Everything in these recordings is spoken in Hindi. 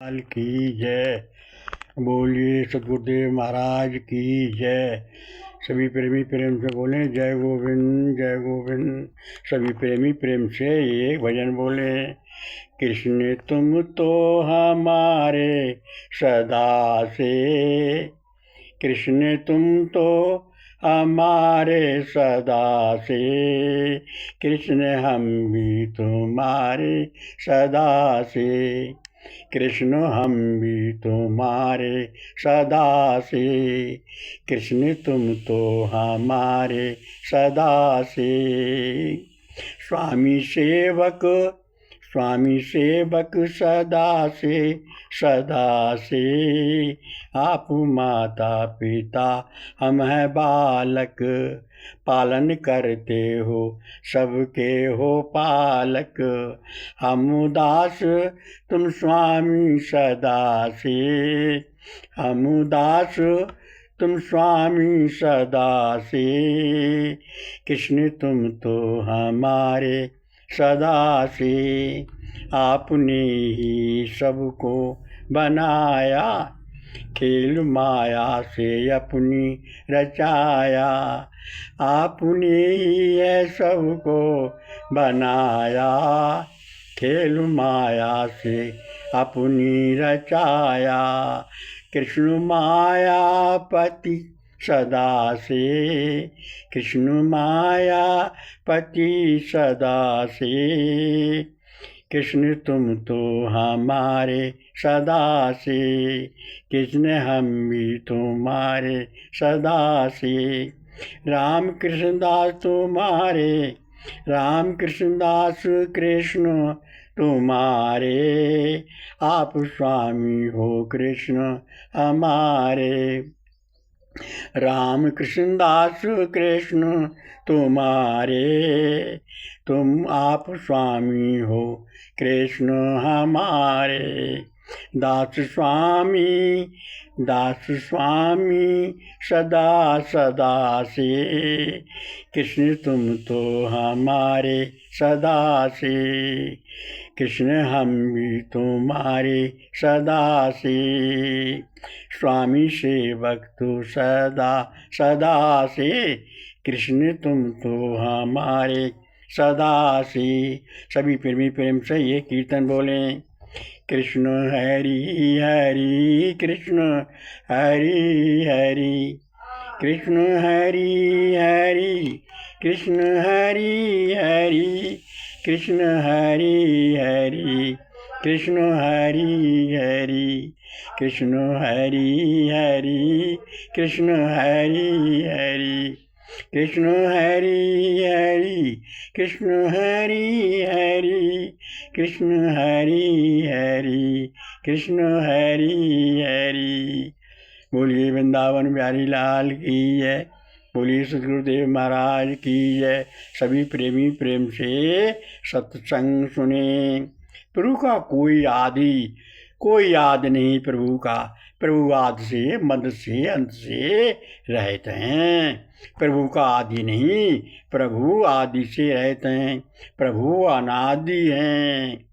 लाल की जय। बोलिए सतगुरुदेव महाराज की जय। सभी प्रेमी प्रेम से बोले जय गोविंद जय गोविंद। सभी प्रेमी प्रेम से एक भजन बोले। कृष्ण तुम तो हमारे सदा से, कृष्ण तुम तो हमारे सदा से, कृष्ण हम भी तुम्हारे सदा से, कृष्ण हम भी तुम्हारे सदा से, कृष्ण तुम तो हमारे सदा से। स्वामी सेवक स्वामी सेवक सदा से, सदा से, आप माता पिता हम हैं बालक, पालन करते हो सबके हो पालक, हम उदास तुम स्वामी सदा से, हम उदास तुम स्वामी सदा से, कृष्ण तुम तो हमारे सदा से। आपने ही सबको बनाया, खेल माया से अपनी रचाया, आपने ही है सबको बनाया, खेल माया से अपनी रचाया, कृष्ण मायापति सदा से, कृष्ण मायापति सदा से, कृष्ण तुम तो हमारे सदा से, कृष्ण हम भी तुम्हारे सदा से। राम कृष्ण दास तुम्हारे, राम कृष्ण दास कृष्ण तुम्हारे, आप स्वामी हो कृष्ण हमारे। राम कृष्ण दास कृष्ण तुम्हारे, तुम आप स्वामी हो कृष्ण हमारे। दास स्वामी सदा सदा से, कृष्ण तुम तो हमारे सदा से, कृष्ण हम भी तुम्हारे सदा से। स्वामी सेवक तो सदा सदा से, कृष्ण तुम तो हमारे सदा से। सभी प्रेमी प्रेम से ये कीर्तन बोलें। कृष्ण हरि हरि कृष्ण हरि हरि, कृष्ण हरि हरि कृष्ण हरि हरि, कृष्ण हरि हरि कृष्ण हरि हरि, कृष्ण हरि हरि कृष्ण हरि हरि, कृष्ण हरि हरि कृष्ण हरि हरि, कृष्ण हरि हरि कृष्ण हरि हरि। बोलिए वृंदावन बिहारी लाल की जय। बोलिए सतगुरुदेव महाराज की जय। सभी प्रेमी प्रेम से सत्संग सुने। प्रभु का कोई आदि नहीं प्रभु का, प्रभु आदि से मध्य से अंत से रहते हैं। प्रभु का आदि नहीं, प्रभु आदि से रहते हैं, प्रभु अनादि हैं।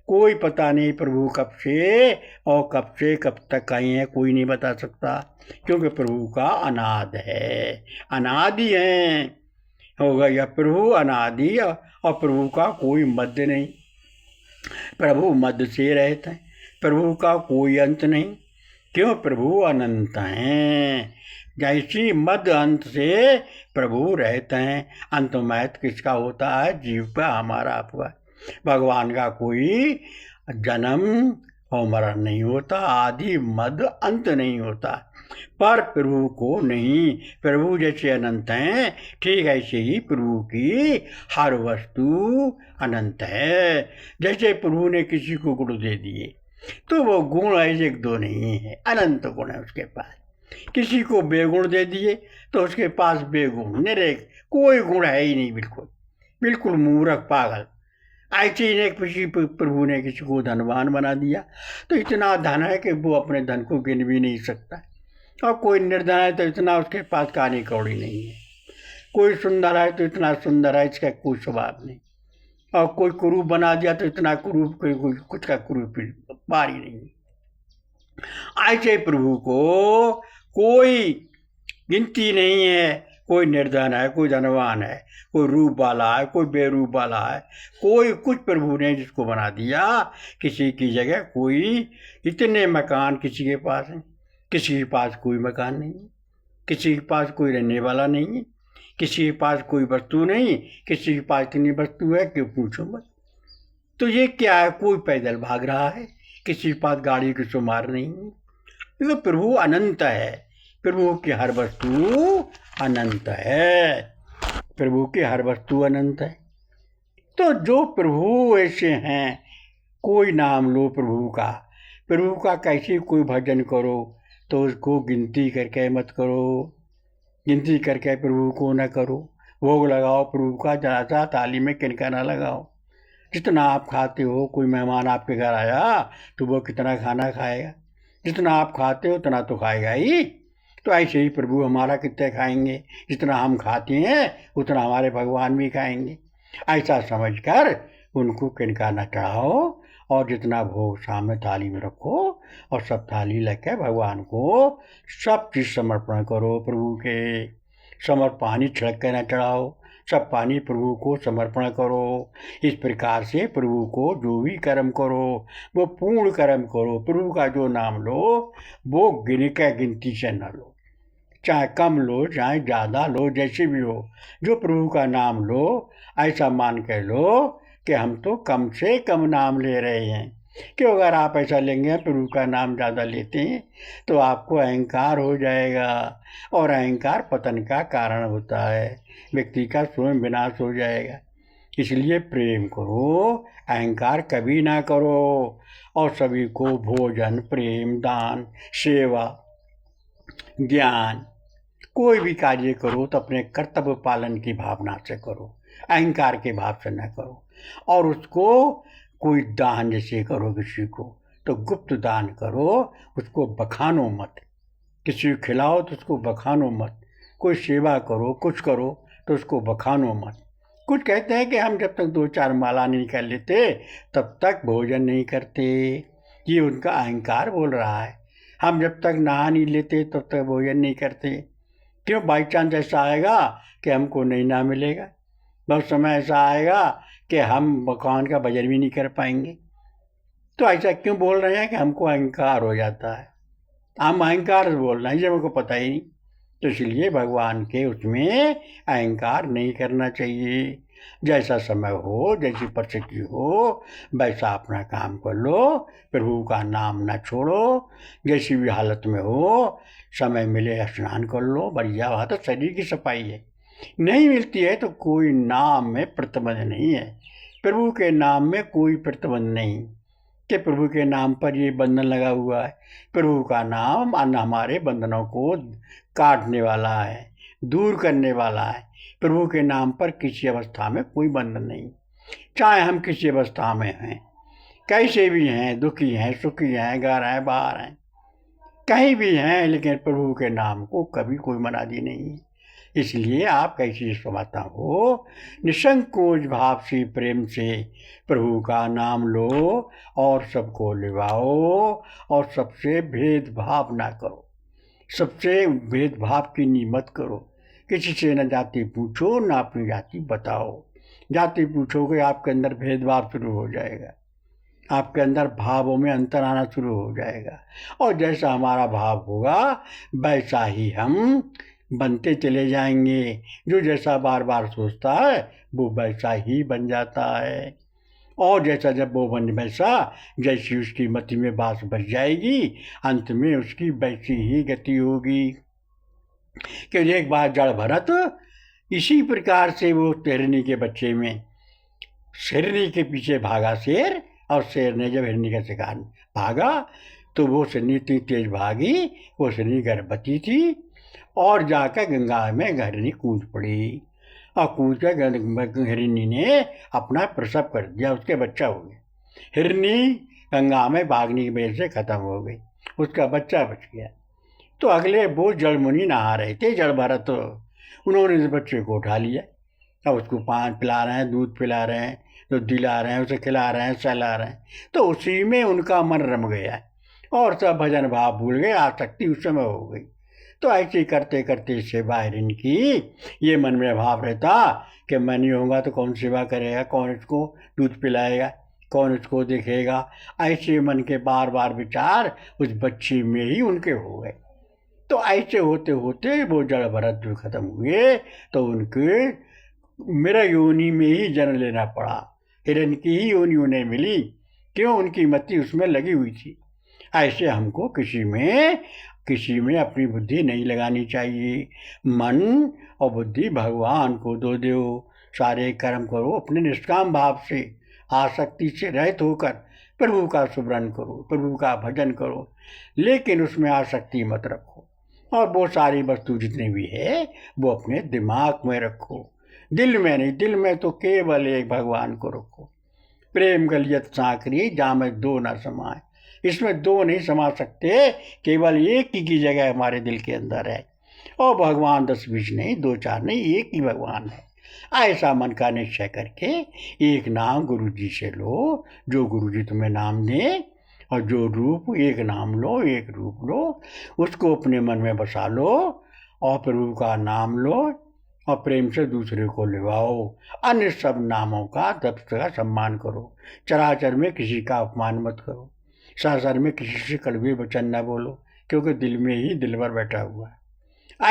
कोई पता नहीं प्रभु कब से और कब तक आए हैं, कोई नहीं बता सकता, क्योंकि प्रभु का अनाद है, अनादि है। हो गया प्रभु अनादि और प्रभु का कोई मध्य नहीं, प्रभु मध्य से रहते हैं, प्रभु का कोई अंत नहीं, क्यों प्रभु अनंत हैं। जैसी मध्य अंत से प्रभु रहते हैं, अंत महत किसका होता है? जीव का, हमारा आपका। भगवान का कोई जन्म और मरण नहीं होता, आदि मध्य अंत नहीं होता, पर प्रभु को नहीं। प्रभु जैसे अनंत हैं, ठीक ऐसे ही प्रभु की हर वस्तु अनंत है। जैसे प्रभु ने किसी को गुण दे दिए तो वो गुण ऐसे एक दो नहीं है, अनंत गुण है उसके पास। किसी को बेगुण दे दिए तो उसके पास बेगुण निरेख कोई गुण है ही नहीं, बिल्कुल बिल्कुल मूर्ख पागल। ऐसे ही किसी प्रभु ने किसी को धनवान बना दिया तो इतना धन है कि वो अपने धन को गिन भी नहीं सकता, और कोई निर्धन है तो इतना उसके पास कानी कौड़ी नहीं है, कोई सुंदर है तो इतना सुंदर है इसका कोई स्वभाव नहीं, और कोई कुरूप बना दिया तो इतना कुरूप कोई कुछ का कुरूप बारी नहीं। ऐसे प्रभु को कोई गिनती नहीं है। कोई निर्धन है, कोई धनवान है, कोई रूप वाला है, कोई बेरूप वाला है, कोई कुछ प्रभु ने जिसको बना दिया। किसी की जगह कोई इतने मकान किसी के पास हैं, किसी के पास कोई मकान नहीं, किसी के पास कोई रहने वाला नहीं, किसी के पास कोई वस्तु नहीं, किसी के पास इतनी वस्तु है कि पूछो मत। तो ये क्या है? कोई पैदल भाग रहा है, किसी के पास गाड़ी की शुमार नहीं। तो प्रभु अनंत है, प्रभु की हर वस्तु अनंत है, प्रभु की हर वस्तु अनंत है। तो जो प्रभु ऐसे हैं, कोई नाम लो प्रभु का कैसे कोई भजन करो तो उसको गिनती करके मत करो, गिनती करके प्रभु को न करो। भोग लगाओ प्रभु का, जरा सा थाली में किनका ना लगाओ। जितना आप खाते हो, कोई मेहमान आपके घर आया तो वो कितना खाना खाएगा, जितना आप खाते हो उतना तो खाएगा ही। तो ऐसे ही प्रभु हमारा कितने खाएंगे, जितना हम खाते हैं उतना हमारे भगवान भी खाएंगे। ऐसा समझकर उनको किनका न चढ़ाओ और जितना भोग सामने थाली में रखो और सब थाली लेकर भगवान को सब चीज़ समर्पण करो। प्रभु के पानी छिड़क कर न चढ़ाओ, सब पानी प्रभु को समर्पण करो। इस प्रकार से प्रभु को जो भी कर्म करो वो पूर्ण कर्म करो। प्रभु का जो नाम लो वो गिन के गिनती से न लो, चाहे कम लो चाहे ज़्यादा लो, जैसे भी हो। जो प्रभु का नाम लो ऐसा मान के लो कि हम तो कम से कम नाम ले रहे हैं। क्यों? अगर आप ऐसा लेंगे प्रभु का नाम ज़्यादा लेते हैं तो आपको अहंकार हो जाएगा और अहंकार पतन का कारण होता है, व्यक्ति का स्वयं विनाश हो जाएगा। इसलिए प्रेम करो, अहंकार कभी ना करो और सभी को भोजन, प्रेम, दान, सेवा, ज्ञान, कोई भी कार्य करो तो अपने कर्तव्य पालन की भावना से करो, अहंकार के भाव से न करो। और उसको कोई दान जैसे करो किसी को तो गुप्त दान करो, उसको बखानो मत। किसी को खिलाओ तो उसको बखानो मत। कोई सेवा करो, कुछ करो तो उसको बखानो मत। कुछ कहते हैं कि हम जब तक 2-4 माला नहीं कर लेते तब तक भोजन नहीं करते। ये उनका अहंकार बोल रहा है। हम जब तक नहा नहीं लेते तब तक भोजन नहीं करते। क्यों? बाई चांस ऐसा आएगा कि हमको नहीं ना मिलेगा, बहुत समय ऐसा आएगा कि हम मकान का बजट भी नहीं कर पाएंगे। तो ऐसा क्यों बोल रहे हैं कि हमको अहंकार हो जाता है? हम अहंकार से बोल रहे हैं, ये हमको पता ही नहीं। तो इसलिए भगवान के उसमें अहंकार नहीं करना चाहिए। जैसा समय हो, जैसी परिस्थिति हो वैसा अपना काम कर लो, प्रभु का नाम न छोड़ो। जैसी भी हालत में हो, समय मिले स्नान कर लो, बढ़िया बात है। शरीर की सफाई है, नहीं मिलती है तो कोई नाम में प्रतिबंध नहीं है। प्रभु के नाम में कोई प्रतिबंध नहीं कि प्रभु के नाम पर ये बंधन लगा हुआ है। प्रभु का नाम हमारे बंधनों को काटने वाला है, दूर करने वाला है। प्रभु के नाम पर किसी अवस्था में कोई बंधन नहीं, चाहे हम किसी अवस्था में हैं, कैसे भी हैं, दुखी हैं, सुखी हैं, घर हैं, बाहर हैं, कहीं भी हैं, लेकिन प्रभु के नाम को कभी कोई मनादी नहीं। इसलिए आप कैसी समझता हो, निसंकोच भाव से, प्रेम से प्रभु का नाम लो और सबको लिवाओ और सबसे भेदभाव ना करो, सबसे भेदभाव की नी मत करो। किसी से न जाति पूछो न अपनी जाति बताओ। जाति पूछोगे आपके अंदर भेदभाव शुरू हो जाएगा, आपके अंदर भावों में अंतर आना शुरू हो जाएगा। और जैसा हमारा भाव होगा वैसा ही हम बनते चले जाएंगे। जो जैसा बार बार सोचता है वो वैसा ही बन जाता है। और जैसा जब वो बन वैसा, जैसी उसकी मति में बात बच जाएगी, अंत में उसकी वैसी ही गति होगी। क्योंकि एक बार जड़ भरत इसी प्रकार से वो हिरनी के बच्चे में हिरनी के पीछे भागा शेर, और शेर ने जब हिरनी का शिकार भागा तो वो हिरनी इतनी तेज भागी, वो हिरनी गर्भवती थी और जाकर गंगा में हिरनी कूद पड़ी और कूद कर हिरनी ने अपना प्रसव कर दिया, उसके बच्चा हो गया। हिरनी गंगा में भागने की वजह से खत्म हो गई, उसका बच्चा बच गया। तो अगले वो जड़ मुनि नहा रहे थे, जड़ भरत, उन्होंने इस बच्चे को उठा लिया। अब उसको पान पिला रहे हैं, दूध पिला रहे हैं, दूध दिला रहे हैं, उसे खिला रहे हैं, सहला रहे हैं। तो उसी में उनका मन रम गया है, और सब भजन भाव भूल गए, आसक्ति उस समय हो गई। तो ऐसे ही करते करते सेवा इनकी, ये मन में भाव रहता कि मैं नहीं होगा तो कौन सेवा करेगा, कौन इसको दूध पिलाएगा, कौन इसको देखेगा। ऐसे मन के बार बार विचार उस बच्ची में ही उनके हो गए। तो ऐसे होते होते वो जड़ भरत जो खत्म हुए तो उनके मेरा योनि में ही जन्म लेना पड़ा। हिरण की ही योनि उन्हें मिली, क्यों? उनकी मति उसमें लगी हुई थी। ऐसे हमको किसी में अपनी बुद्धि नहीं लगानी चाहिए। मन और बुद्धि भगवान को दो। सारे कर्म करो अपने निष्काम भाव से, आसक्ति से रहित होकर प्रभु का सुमरन करो, प्रभु का भजन करो, लेकिन उसमें आसक्ति मत रखो। और वो सारी वस्तु जितनी भी है वो अपने दिमाग में रखो, दिल में नहीं। दिल में तो केवल एक भगवान को रखो। प्रेम गलियत साकरी जामे दो न समाए, इसमें दो नहीं समा सकते, केवल एक ही की जगह हमारे दिल के अंदर है। और भगवान 10-20 नहीं, 2-4 नहीं, एक ही भगवान है। ऐसा मन का निश्चय करके एक नाम गुरु जी से लो, जो गुरु जी तुम्हें नाम दें, और जो रूप, एक नाम लो, एक रूप लो, उसको अपने मन में बसा लो और प्रभु का नाम लो और प्रेम से दूसरे को लिवाओ। अन्य सब नामों का तब का सम्मान करो। चराचर में किसी का अपमान मत करो, संसार में किसी से कड़वे वचन न बोलो, क्योंकि दिल में ही दिलबर बैठा हुआ है।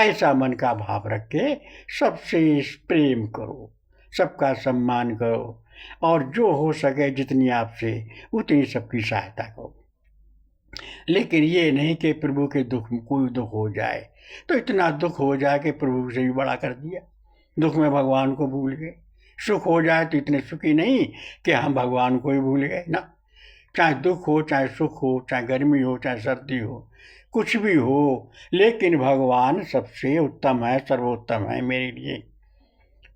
ऐसा मन का भाव रख के सबसे प्रेम करो, सबका सम्मान करो, और जो हो सके जितनी आपसे उतनी सबकी सहायता करो। लेकिन ये नहीं कि प्रभु के दुख में कोई दुख हो जाए तो इतना दुख हो जाए कि प्रभु से भी बड़ा कर दिया, दुख में भगवान को भूल गए। सुख हो जाए तो इतने सुखी नहीं कि हम भगवान को ही भूल गए ना। चाहे दुख हो, चाहे सुख हो, चाहे गर्मी हो, चाहे सर्दी हो, कुछ भी हो, लेकिन भगवान सबसे उत्तम है, सर्वोत्तम है मेरे लिए।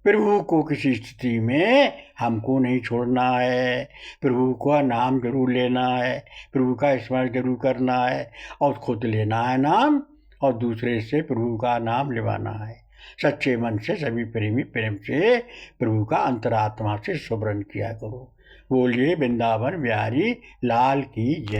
प्रभु को किसी स्थिति में हमको नहीं छोड़ना है, प्रभु का नाम जरूर लेना है, प्रभु का स्मरण जरूर करना है, और खुद लेना है नाम और दूसरे से प्रभु का नाम लेवाना है। सच्चे मन से सभी प्रेमी प्रेम से प्रभु का अंतरात्मा से सुमरन किया करो। बोलिए वृंदावन बिहारी लाल की जय।